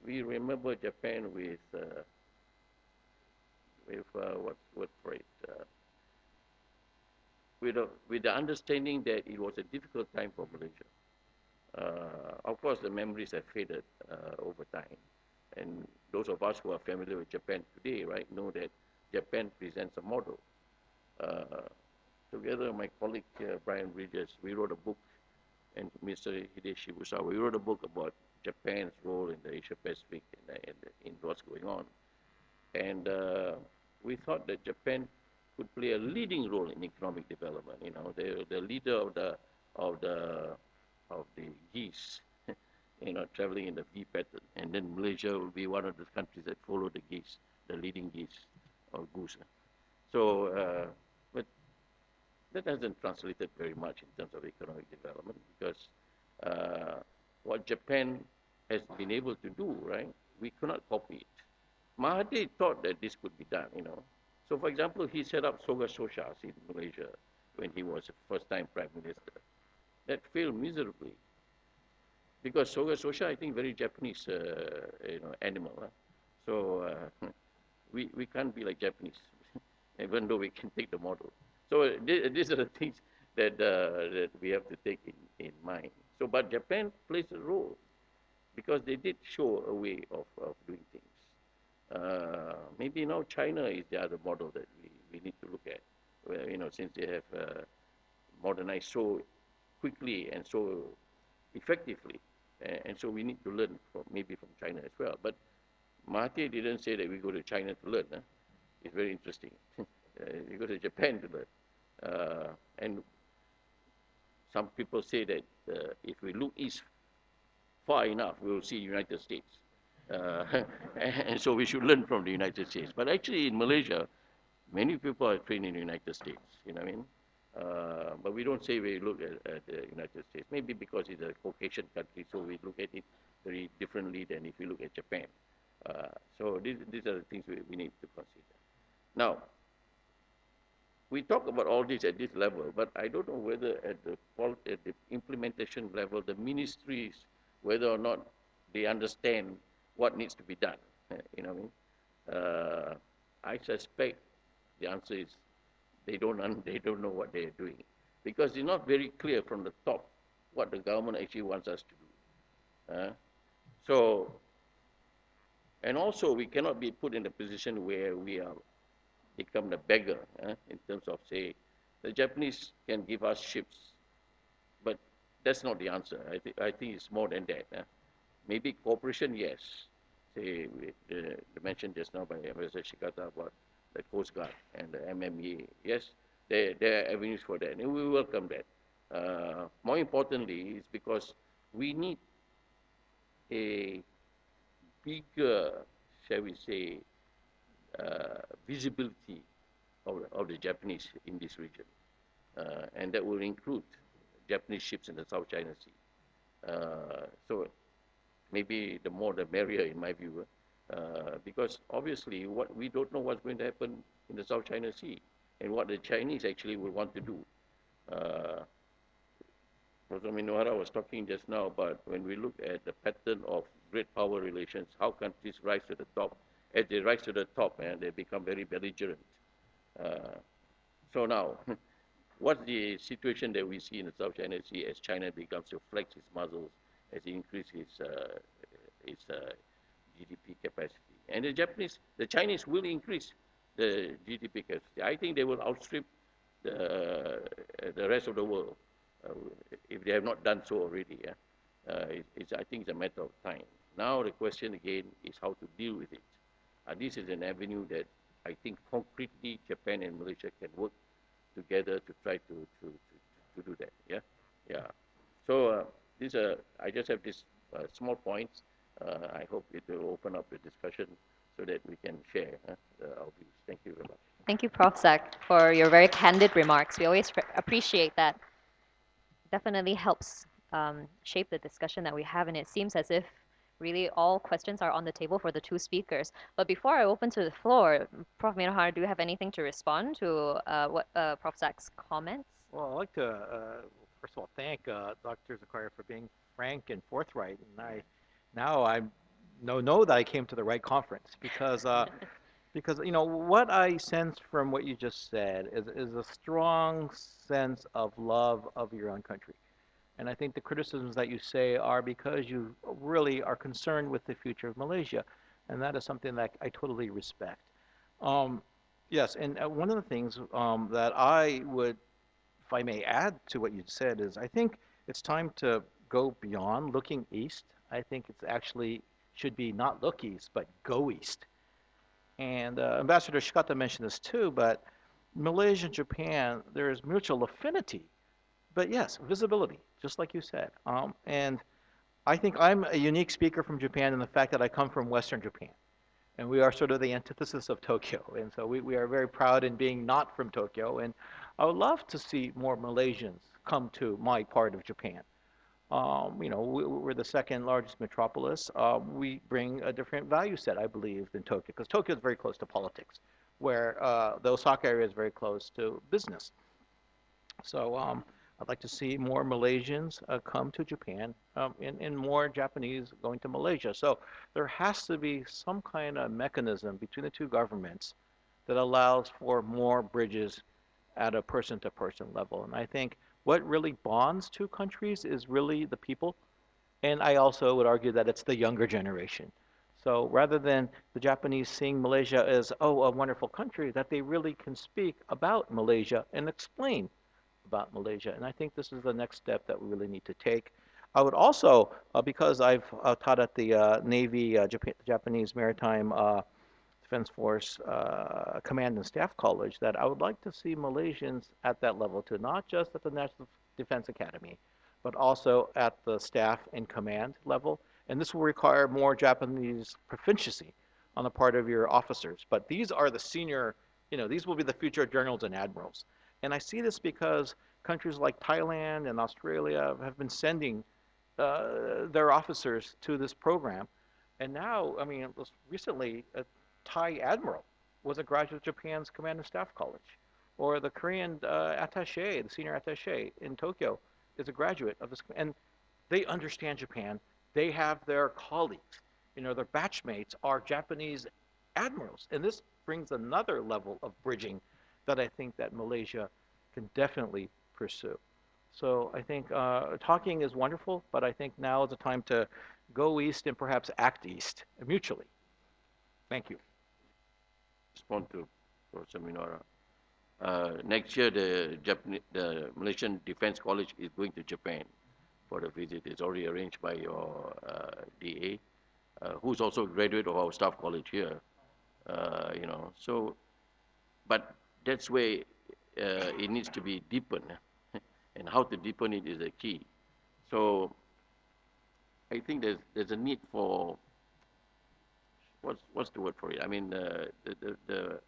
we remember Japan with what for it. With the understanding that it was a difficult time for Malaysia. Of course, the memories have faded over time. And those of us who are familiar with Japan today, right, know that Japan presents a model. Uh, Together, my colleague Brian Bridges, we wrote a book, and Mr. Hideshi Busawa, we wrote a book about Japan's role in the Asia Pacific in what's going on. And we thought that Japan could play a leading role in economic development. The leader of the of the geese, traveling in the V pattern, and then Malaysia will be one of the countries that follow the geese, the leading geese or goose. So, but that hasn't translated very much in terms of economic development because what Japan has been able to do, right, we cannot copy it. Mahathir thought that this could be done. So, for example, he set up Soga Soshas in Malaysia when he was first-time prime minister. That failed miserably because Soga Sosha, I think, very Japanese, animal. Huh? So we can't be like Japanese, even though we can take the model. So these are the things that we have to take in mind. So, but Japan plays a role because they did show a way of doing things. Maybe now China is the other model that we need to look at. Where, since they have modernized so quickly and so effectively, and so we need to learn from maybe from China as well. But Mahathir didn't say that we go to China to learn. Huh? It's very interesting. We go to Japan to learn. And some people say that if we look east far enough, we will see United States. And so we should learn from the United States. But actually, in Malaysia, many people are trained in the United States. You know what I mean? But we don't say we look at the United States. Maybe because it's a Caucasian country, so we look at it very differently than if we look at Japan. So these are the things we need to consider. Now, we talk about all this at this level, but I don't know whether at the implementation level, the ministries, whether or not they understand what needs to be done. You know what I mean? I suspect the answer is they don't know what they're doing because it's not very clear from the top what the government actually wants us to do. So, and also we cannot be put in a position where we are become the beggar in terms of, say, the Japanese can give us ships, but that's not the answer. I think it's more than that. Maybe cooperation, yes. Say, mentioned just now by Ambassador Shikata about the Coast Guard and the MMA. Yes, there are avenues for that, and we welcome that. More importantly, is because we need a bigger, shall we say, visibility of the Japanese in this region. And that will include Japanese ships in the South China Sea. So maybe the more the merrier in my view, because obviously what we don't know what's going to happen in the South China Sea and what the Chinese actually will want to do. Professor Minohara was talking just now about when we look at the pattern of great power relations, how countries rise to the top. As they rise to the top, and they become very belligerent. Uh, so now, what's the situation that we see in the South China Sea as China becomes to flex its muscles, as it increases its GDP capacity? And the Chinese will increase the GDP capacity. I think they will outstrip the rest of the world uh, if they have not done so already. Yeah? I think it's a matter of time. Now the question again is how to deal with it. This is an avenue that I think concretely Japan and Malaysia can work together to try to do that. Yeah, yeah. So I just have these small points. I hope it will open up the discussion so that we can share our views. Thank you very much. Thank you, Prof. Zach, for your very candid remarks. We always appreciate that. Definitely helps shape the discussion that we have, and it seems as if really all questions are on the table for the two speakers. But before I open to the floor, Prof. Minohara, do you have anything to respond to what Prof. Zach's comments? Well, I'd like to first of all thank Dr. Zakaria for being frank and forthright, and I know that I came to the right conference because what I sense from what you just said is a strong sense of love of your own country. And I think the criticisms that you say are because you really are concerned with the future of Malaysia, and that is something that I totally respect. Um, yes, and one of the things that I would, if I may add to what you said, is I think it's time to go beyond looking east. I think it's actually should be not look east, but go east. And Ambassador Shikata mentioned this too, but Malaysia and Japan, there is mutual affinity, but yes, visibility, just like you said. And I think I'm a unique speaker from Japan in the fact that I come from Western Japan. And we are sort of the antithesis of Tokyo. And so we are very proud in being not from Tokyo. And I would love to see more Malaysians come to my part of Japan. We're the second largest metropolis. We bring a different value set, I believe, than Tokyo, because Tokyo is very close to politics, where the Osaka area is very close to business. So I'd like to see more Malaysians come to Japan and more Japanese going to Malaysia. So there has to be some kind of mechanism between the two governments that allows for more bridges at a person-to-person level. And I think what really bonds two countries is really the people. And I also would argue that it's the younger generation. So rather than the Japanese seeing Malaysia as, oh, a wonderful country, that they really can speak about Malaysia and explain about Malaysia. And I think this is the next step that we really need to take. I would also, because I've taught at the Navy, Japanese Maritime Defense Force Command and Staff College, that I would like to see Malaysians at that level too, not just at the National Defense Academy, but also at the staff and command level. And this will require more Japanese proficiency on the part of your officers. But these are the senior, these will be the future generals and admirals. And I see this because countries like Thailand and Australia have been sending their officers to this program. And now, I mean, recently, a Thai admiral was a graduate of Japan's Command and Staff College. Or the Korean attaché, the senior attaché in Tokyo, is a graduate of this. And they understand Japan. They have their colleagues, their batchmates are Japanese admirals. And this brings another level of bridging that I think that Malaysia can definitely pursue. So I think talking is wonderful, but I think now is the time to go east and perhaps act east mutually. Thank you. Respond to Professor Minora. Next year, the Malaysian Defense College is going to Japan for the visit. It's already arranged by your DA, who's also a graduate of our staff college here. So, but that's where it needs to be deepened, and how to deepen it is the key. So, I think there's a need for what's the word for it? I mean, the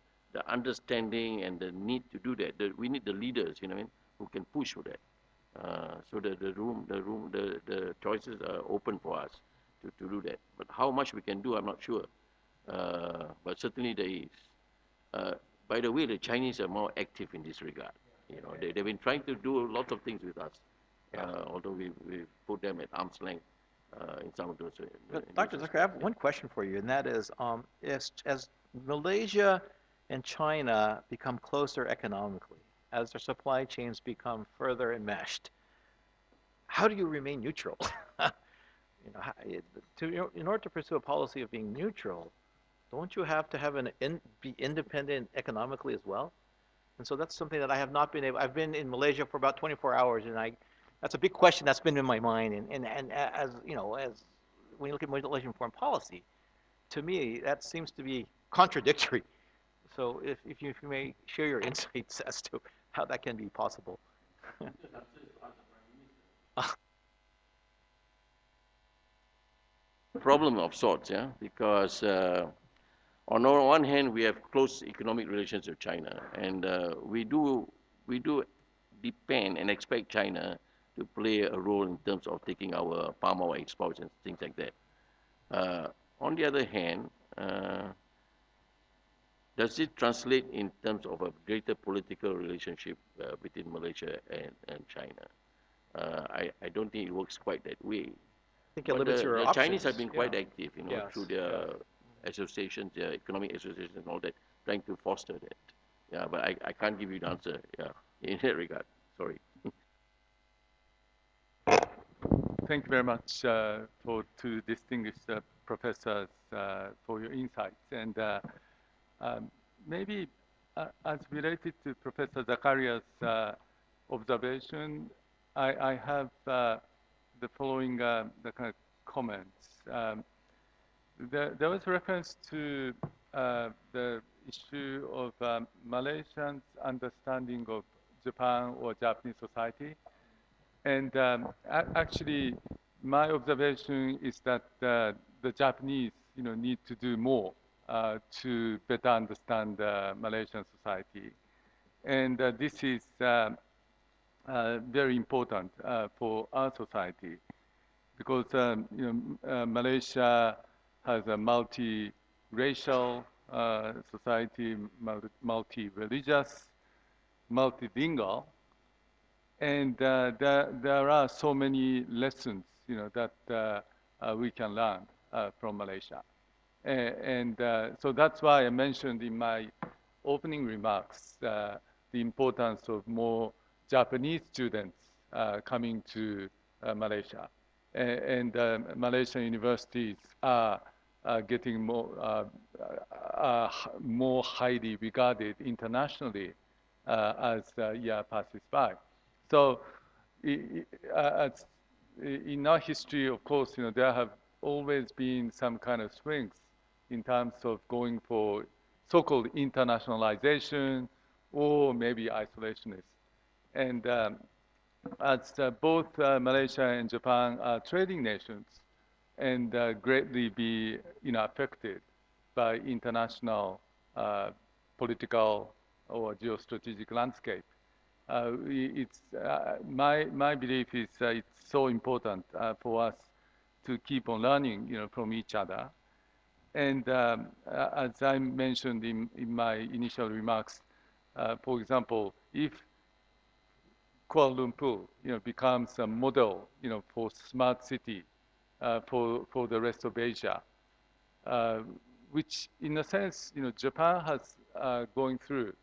understanding and the need to do that. We need the leaders, who can push for that. So that the choices are open for us to do that. But how much we can do, I'm not sure. But certainly there is. By the way, the Chinese are more active in this regard. They've been trying to do lots of things with us, although we put them at arm's length in some of those. Dr. Zucker, I have one question for you, and that is, as Malaysia and China become closer economically, as their supply chains become further enmeshed, how do you remain neutral? In order to pursue a policy of being neutral, don't you have to be independent economically as well? And so that's something that I have not been able. I've been in Malaysia for about 24 hours, and that's a big question that's been in my mind. And as when you look at Malaysian foreign policy, to me that seems to be contradictory. So if you may share your insights as to how that can be possible. Problem of sorts, yeah, because on the one hand we have close economic relations with China, and we do depend and expect China to play a role in terms of taking our palm oil exports and things like that. On the other hand, does it translate in terms of a greater political relationship between Malaysia and China? I don't think it works quite that way. I think it But limits your the options. Chinese have been quite active, Yes, through their associations, their economic associations and all that, trying to foster that. Yeah, but I can't give you the answer, in that regard. Sorry. Thank you very much for two distinguished professors for your insights. And maybe as related to Professor Zakaria's observation, I have the following the kind of comments. There was reference to the issue of Malaysians' understanding of Japan or Japanese society. And actually, my observation is that the Japanese, need to do more to better understand Malaysian society. And this is very important for our society because Malaysia has a multi-racial society, multi-religious, multilingual, and there are so many lessons, that we can learn from Malaysia. And so that's why I mentioned in my opening remarks the importance of more Japanese students coming to Malaysia. And Malaysian universities are getting more highly regarded internationally as the year passes by. So as in our history, of course, there have always been some kind of swings in terms of going for so-called internationalization or maybe isolationist. And as both Malaysia and Japan are trading nations and greatly be affected by international political or geostrategic landscape, it's my belief is it's so important for us to keep on learning, from each other. And as I mentioned in my initial remarks, for example, if Kuala Lumpur, becomes a model, for smart city for the rest of Asia, uh, which in a sense, Japan has going through,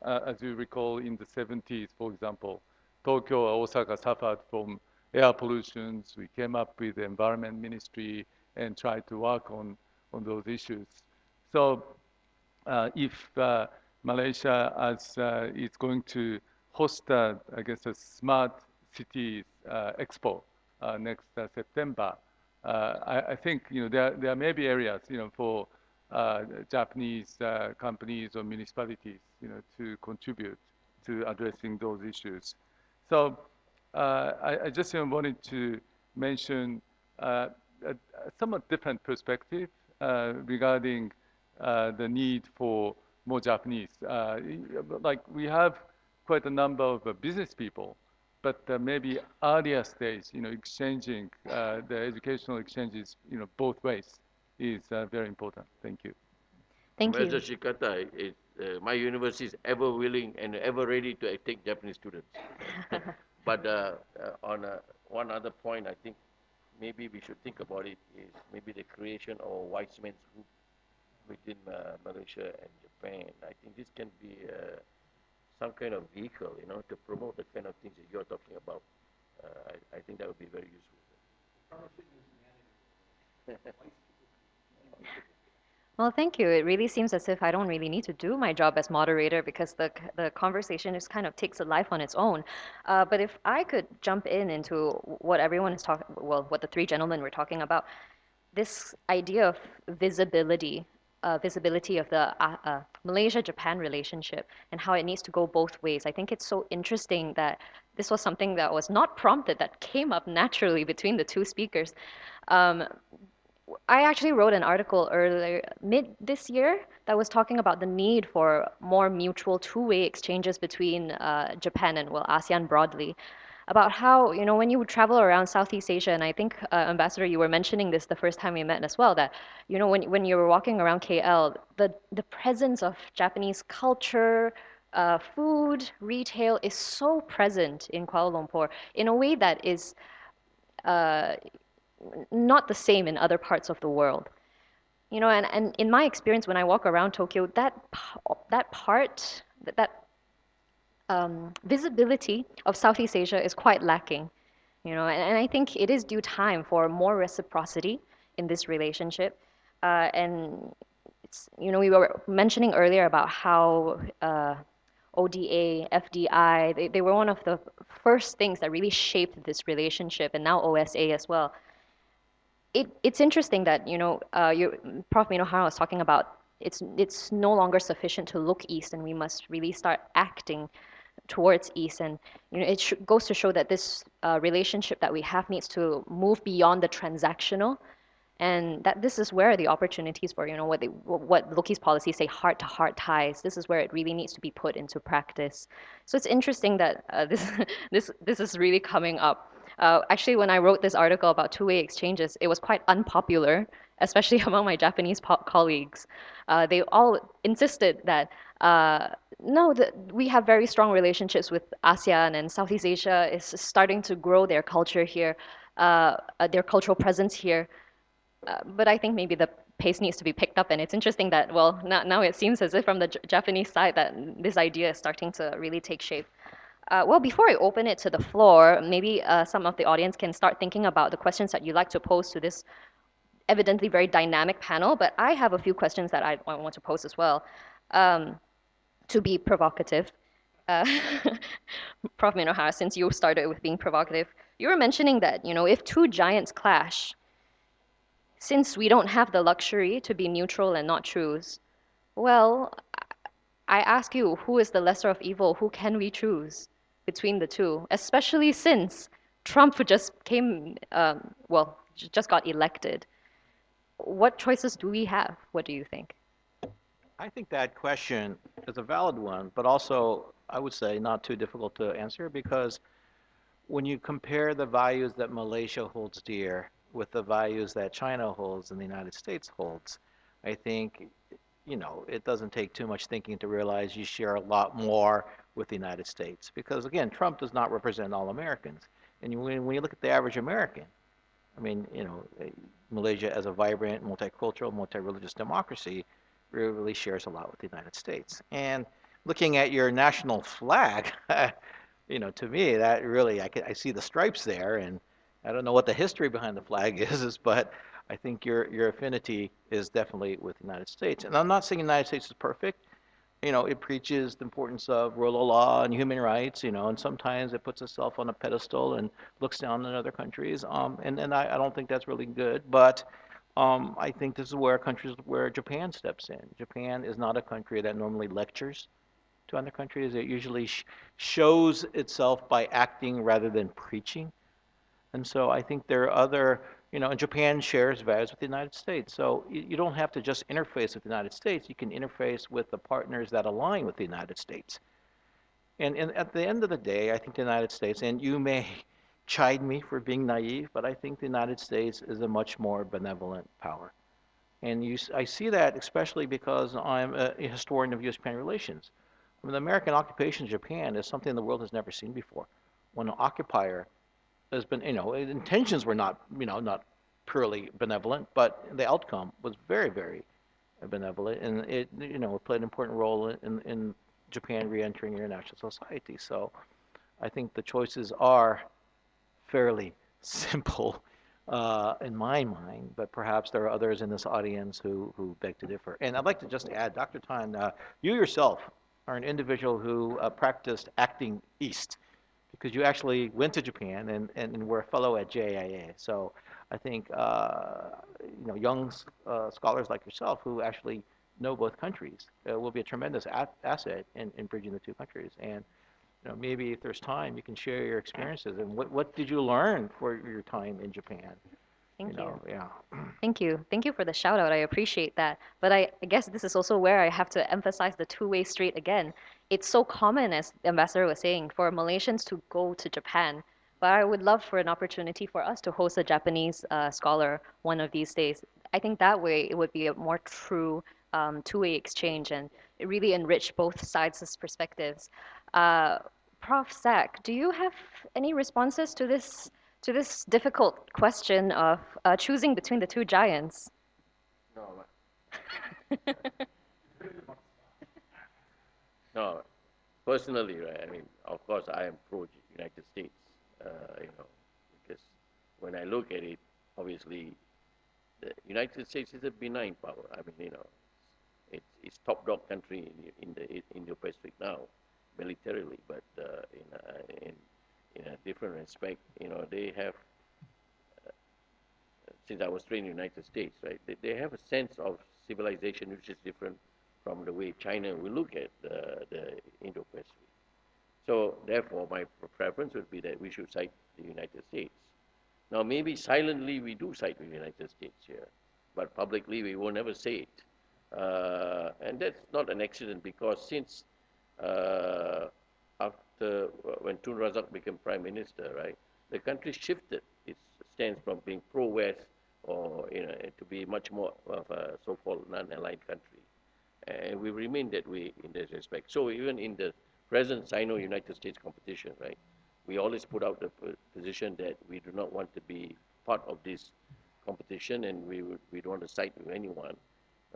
as you recall, in the 70s, for example, Tokyo or Osaka suffered from air pollutions. We came up with the environment ministry and tried to work on those issues. So if Malaysia as is going to host, I guess, a smart cities expo next September, I think there may be areas for Japanese companies or municipalities to contribute to addressing those issues. So I just wanted to mention a somewhat different perspective regarding the need for more Japanese. Like we have quite a number of business people, but maybe earlier stage, exchanging the educational exchanges, both ways is very important. Thank you. Thank Ambassador you. Shikata, my university is ever willing and ever ready to take Japanese students. But on one other point, I think maybe we should think about it is maybe the creation of a wise men's group within Malaysia and Japan. I think this can be some kind of vehicle, to promote the kind of things that you're talking about. I think that would be very useful. Well, thank you. It really seems as if I don't really need to do my job as moderator because the conversation just kind of takes a life on its own. But if I could jump into what everyone is talking, well, what the three gentlemen were talking about, this idea of visibility, visibility of the Malaysia-Japan relationship and how it needs to go both ways. I think it's so interesting that this was something that was not prompted, that came up naturally between the two speakers. Um, I actually wrote an article earlier, mid this year, that was talking about the need for more mutual two-way exchanges between Japan and, well, ASEAN broadly. About how, when you travel around Southeast Asia, and I think, Ambassador, you were mentioning this the first time we met as well, that, when you were walking around KL, the presence of Japanese culture, food, retail is so present in Kuala Lumpur in a way that is uh, not the same in other parts of the world. And in my experience, when I walk around Tokyo, that part, that visibility of Southeast Asia is quite lacking. And I think it is due time for more reciprocity in this relationship. And we were mentioning earlier about how ODA, FDI, they were one of the first things that really shaped this relationship, and now OSA as well. It's interesting that Prof. Minohara was talking about it's no longer sufficient to look east, and we must really start acting towards east. And it goes to show that this relationship that we have needs to move beyond the transactional, and that this is where the opportunities for what Loki's policies say, heart to heart ties. This is where it really needs to be put into practice. So it's interesting that this this is really coming up. Actually, when I wrote this article about two-way exchanges, it was quite unpopular, especially among my Japanese colleagues. They all insisted that no, we have very strong relationships with ASEAN, and Southeast Asia is starting to grow their culture here, their cultural presence here. But I think maybe the pace needs to be picked up, and it's interesting that, well, now it seems as if from the Japanese side that this idea is starting to really take shape. Well, before I open it to the floor, maybe some of the audience can start thinking about the questions that you'd like to pose to this evidently very dynamic panel. But I have a few questions that I want to pose as well, to be provocative. Uh, Prof. Minohara, since you started with being provocative, you were mentioning that, if two giants clash, since we don't have the luxury to be neutral and not choose, well, I ask you, who is the lesser of evil? Who can we choose between the two? Especially since Trump just just got elected. What choices do we have? What do you think? I think that question is a valid one, but also I would say not too difficult to answer because when you compare the values that Malaysia holds dear with the values that China holds and the United States holds, I think, it doesn't take too much thinking to realize you share a lot more with the United States. Because again, Trump does not represent all Americans. And when you look at the average American, I mean, Malaysia as a vibrant, multicultural, multi-religious democracy really shares a lot with the United States. And looking at your national flag, to me, that really, I see the stripes there, and I don't know what the history behind the flag but I think your affinity is definitely with the United States. And I'm not saying the United States is perfect. It preaches the importance of rule of law and human rights, and sometimes it puts itself on a pedestal and looks down on other countries. And I don't think that's really good. But I think this is where Japan steps in. Japan is not a country that normally lectures to other countries. It usually shows itself by acting rather than preaching. And so I think there are other, and Japan shares values with the United States. So you don't have to just interface with the United States. You can interface with the partners that align with the United States. And at the end of the day, I think the United States, and you may chide me for being naive, but I think the United States is a much more benevolent power. And I see that especially because I'm a historian of U.S.-Japan relations. I mean, the American occupation of Japan is something the world has never seen before. When an occupier has been, intentions were not purely benevolent, but the outcome was very, very benevolent, and it played an important role in Japan re-entering international society. So I think the choices are fairly simple in my mind, but perhaps there are others in this audience who beg to differ. And I'd like to just add, Dr. Tan, you yourself are an individual who practiced acting east because you actually went to Japan and were a fellow at JIA. So I think young scholars like yourself who actually know both countries will be a tremendous asset in bridging the two countries. And maybe if there's time, you can share your experiences and what did you learn for your time in Japan? Thank you. Yeah. Thank you. Thank you for the shout out. I appreciate that. But I guess this is also where I have to emphasize the two-way street again. It's so common, as the ambassador was saying, for Malaysians to go to Japan. But I would love for an opportunity for us to host a Japanese scholar one of these days. I think that way it would be a more true two-way exchange and it really enrich both sides' perspectives. Uh, Prof. Zach, do you have any responses to this difficult question of choosing between the two giants? No, no. Personally, right? I mean, of course, I am pro United States. You know, because when I look at it, obviously, the United States is a benign power. I mean, it's top dog country in the Indo-Pacific now, militarily, but in a different respect, they have. Since I was trained in the United States, right, they have a sense of civilization which is different from the way China will look at the Indo-Pacific. So therefore, my preference would be that we should cite the United States. Now, maybe silently we do cite the United States here, but publicly we will never say it. And that's not an accident because since after when Tun Razak became prime minister, right, the country shifted its stance from being pro-West or to be much more of a so-called non-aligned country, and we remain that way in this respect. So even in the present Sino-United States competition, right, we always put out the position that we do not want to be part of this competition, and we don't want to side with anyone,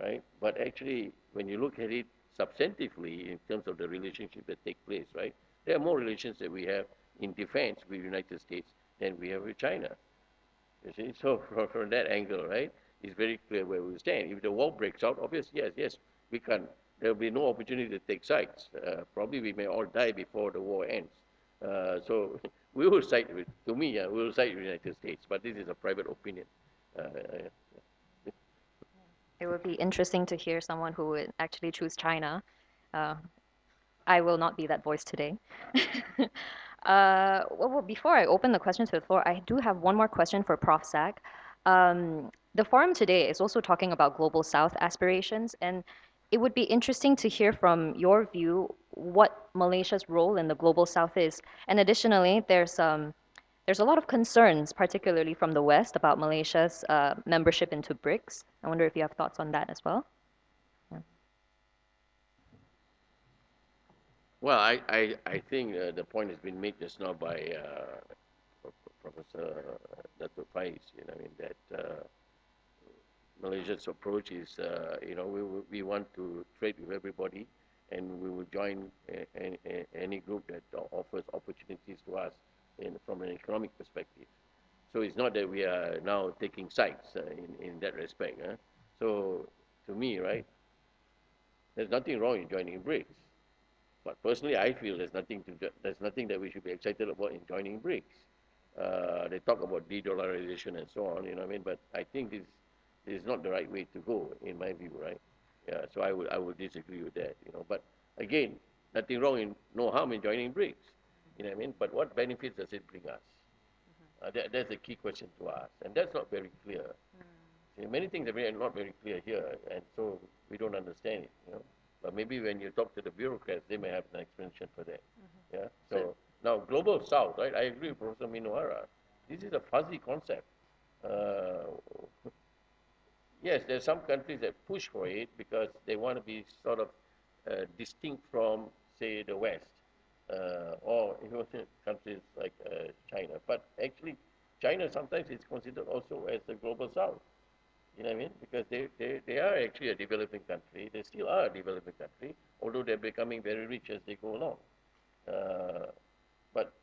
right? But actually, when you look at it substantively in terms of the relationship that take place, right, There are more relations that we have in defense with the United States than we have with China. You see, so from that angle, right, it's very clear where we stand. If the war breaks out, obviously, yes, we can. There will be no opportunity to take sides. Probably we may all die before the war ends. So we will side with, to me, we will side with the United States. But this is a private opinion. Uh, It would be interesting to hear someone who would actually choose China. Uh, I will not be that voice today. Before I open the question to the floor, I do have one more question for Prof. Zach. The forum today is also talking about global South aspirations, and it would be interesting to hear from your view what Malaysia's role in the global South is. And additionally, there's a lot of concerns, particularly from the West, about Malaysia's membership into BRICS. I wonder if you have thoughts on that as well. Yeah. well, I think the point has been made just now by Professor Dato Faiz. I mean that Malaysia's approach is, we want to trade with everybody, and we will join any group that offers opportunities to us from an economic perspective. So it's not that we are now taking sides in that respect. So to me, right, there's nothing wrong in joining BRICS. But personally, I feel there's nothing that we should be excited about in joining BRICS. They talk about de-dollarization and so on, what I mean. But I think this is not the right way to go, in my view, right? Yeah. So I would disagree with that, But again, nothing wrong in no harm in joining BRICS, what I mean. But what benefits does it bring us? That's the key question to ask, and that's not very clear. See, many things are not very clear here, and so we don't understand it. But maybe when you talk to the bureaucrats, they may have an explanation for that. Yeah. So now, global South, right? I agree with Professor Minoara. This is a fuzzy concept. Uh, yes, there's some countries that push for it because they want to be sort of distinct from, say, the West, or countries like China. But actually, China sometimes is considered also as the global South. You know what I mean? Because they are actually a developing country. They still are a developing country, although they're becoming very rich as they go along. Uh, but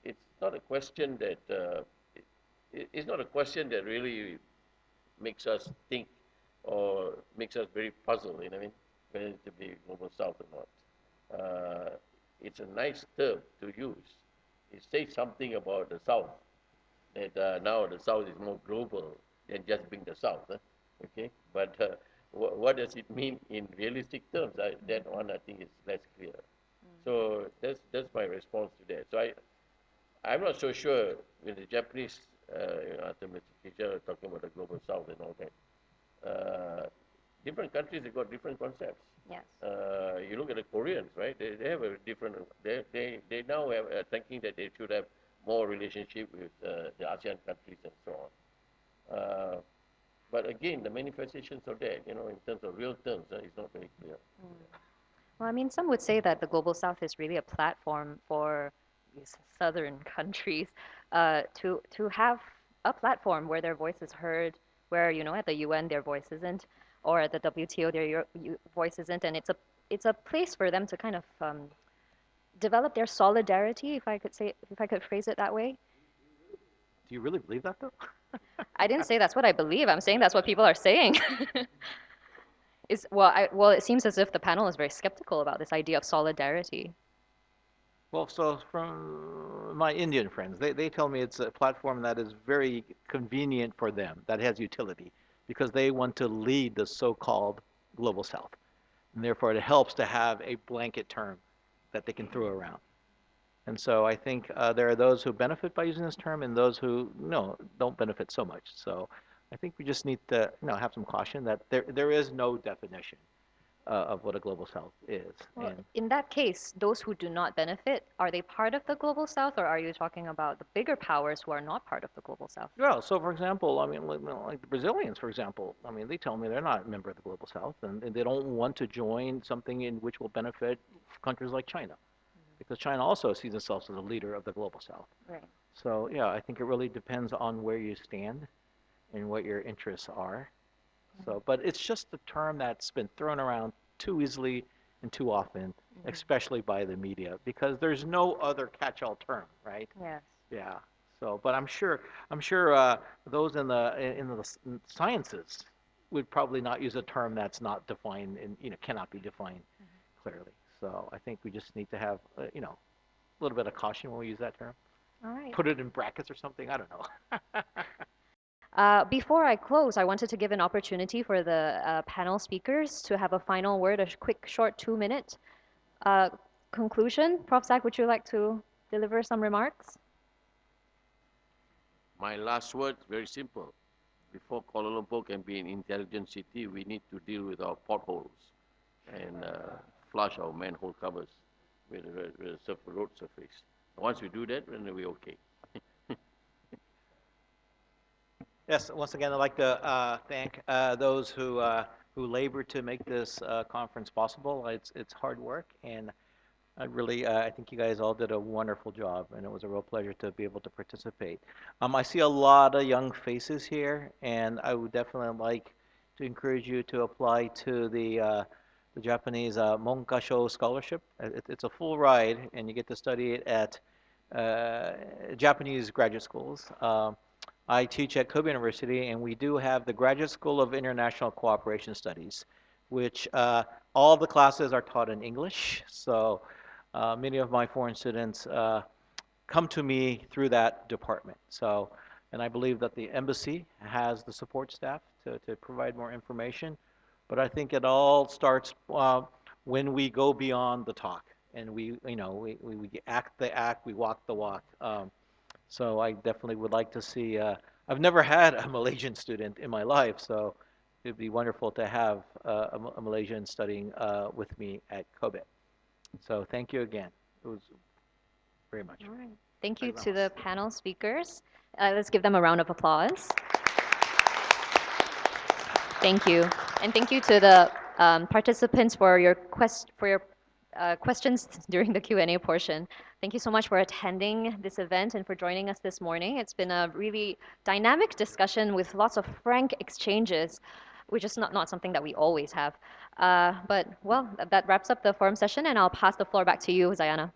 it's not a question that it's not a question that really makes us think or makes us very puzzled. You know what I mean? Whether to be global south or not. It's a nice term to use. It says something about the south, that now the South is more global than just being the South. Okay, but what does it mean in realistic terms? That one I think is less clear. So that's my response to that. So I'm not so sure when the Japanese, after Mr. Fisher talking about the global South and all that. Different countries have got different concepts. Yes. You look at the Koreans, right? They have a different. They now have thinking that they should have more relationship with the ASEAN countries and so on. But again, the manifestations of that, in terms of real terms, is not very clear. Well, I mean, some would say that the Global South is really a platform for these southern countries to have a platform where their voice is heard, where, at the UN their voice isn't, or at the WTO their voice isn't, and it's a place for them to kind of develop their solidarity, if I could phrase it that way. Do you really believe that, though? I didn't say that's what I believe. I'm saying that's what people are saying. Well, it seems as if the panel is very skeptical about this idea of solidarity. Well, so from my Indian friends, they tell me it's a platform that is very convenient for them, that has utility, because they want to lead the so-called global south. And therefore, it helps to have a blanket term that they can throw around. And so I think there are those who benefit by using this term and those who no don't benefit so much. So I think we just need to have some caution that there is no definition of what a global south is. Well, And in that case, those who do not benefit, are they part of the global south, or are you talking about the bigger powers who are not part of the global south? well, so for example, I mean, like the Brazilians, for example, I mean, they tell me they're not a member of the global south, and they don't want to join something in which will benefit countries like China, because China also sees itself as a leader of the global south. Right. So yeah, I think it really depends on where you stand and what your interests are. So, but it's just a term that's been thrown around too easily and too often, Mhm. especially by the media, because there's no other catch-all term, right? Yes. Yeah. So, but I'm sure those in the sciences would probably not use a term that's not defined and cannot be defined clearly. So I think we just need to have a little bit of caution when we use that term. All right. Put it in brackets or something. I don't know. Before I close, I wanted to give an opportunity for the panel speakers to have a final word, a quick, short 2 minute uh, conclusion. Prof. Zach, would you like to deliver some remarks? My last word, very simple. Before Kuala Lumpur can be an intelligent city, we need to deal with our potholes and flush our manhole covers with the road surface. Once we do that, then we're okay. Yes, once again, I'd like to thank those who labored to make this conference possible. It's hard work, and I think you guys all did a wonderful job, and it was a real pleasure to be able to participate. I see a lot of young faces here, and I would definitely like to encourage you to apply to the Japanese Monkasho Scholarship. It's a full ride, and you get to study it at uh, Japanese graduate schools. I teach at Kobe University, and we do have the Graduate School of International Cooperation Studies, which all the classes are taught in English. So many of my foreign students come to me through that department. So, and I believe that the embassy has the support staff to provide more information. But I think it all starts when we go beyond the talk and we act the act, we walk the walk. So I definitely would like to see. I've never had a Malaysian student in my life, so it'd be wonderful to have a Malaysian studying with me at Kobe. So thank you again. It was very much. All right. Thank you to the Arigato. panel speakers. Let's give them a round of applause. Thank you. And thank you to the participants for your questions during the Q&A portion. Thank you so much for attending this event and for joining us this morning. It's been a really dynamic discussion with lots of frank exchanges, which is not something that we always have. But, well, that wraps up the forum session, and I'll pass the floor back to you, Zayana.